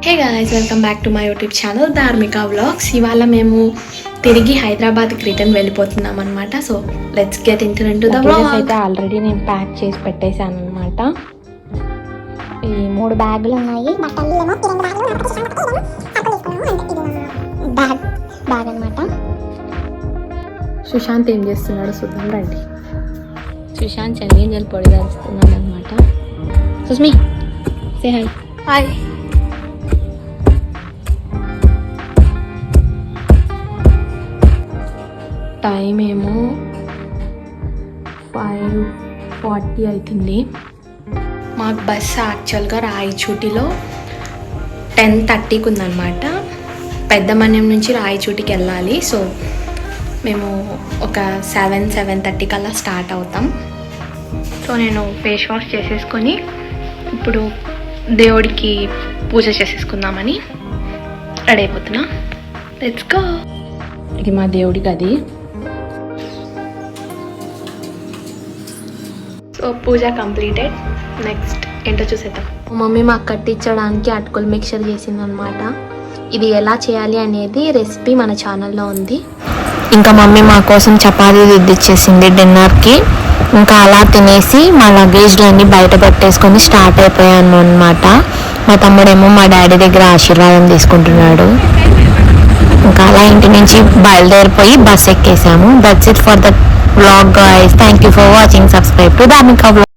Hey guys, welcome back to my YouTube channel ధార్మిక vlogs. ఇవాళ మేము తిరిగి హైదరాబాద్కి రిటర్న్ వెళ్ళిపోతున్నాం అనమాట. So let's get into the vlog. అయితే ఆల్రెడీ నేను ప్యాక్ చేసి పెట్టేశాను అనమాట. ఈ 3 బ్యాగులు ఉన్నాయి. బ్యాగ్ అనమాట. సుశాంత్ ఏం చేస్తున్నాడు చూద్దాం రండి. సుశాంత్ చెల్లింజలు పొడి కలుస్తున్నాడు అనమాట. Susmi say hi. Hi. Time ఏమో 5:40 అవుతుంది. మాకు బస్సు యాక్చువల్గా రాయచూటిలో 10:30కి ఉందన్నమాట. పెద్దమన్యం నుంచి రాయచూటికి వెళ్ళాలి. సో మేము ఒక 7:30 కల్లా స్టార్ట్ అవుతాం. సో నేను ఫేస్ వాష్ చేసేసుకొని ఇప్పుడు దేవుడికి పూజ చేసేసుకుందామని రెడీ అయిపోతున్నా. Let's go. ఇది మా దేవుడి గది. సో పూజ కంప్లీటెడ్. నెక్స్ట్ ఏంటో చూసేద్దాం. మమ్మీ మాకు కట్టించడానికి అటుకులు మిక్చర్ చేసింది అనమాట. ఇది ఎలా చేయాలి అనేది రెసిపీ మన ఛానల్లో ఉంది. ఇంకా మమ్మీ మా కోసం చపాతీ దిద్దిచ్చేసింది డిన్నర్కి. ఇంకా అలా తినేసి మా లగేజ్లన్నీ బయట పెట్టేసుకొని స్టార్ట్ అయిపోయాను అనమాట. మా తమ్ముడేమో మా డాడీ దగ్గర ఆశీర్వాదం తీసుకుంటున్నాడు. ఇంకా అలా ఇంటి నుంచి బయలుదేరిపోయి బస్ ఎక్కేసాము. That's it for the vlog guys. Thank you for watching. Subscribe to Dharmika Vlog.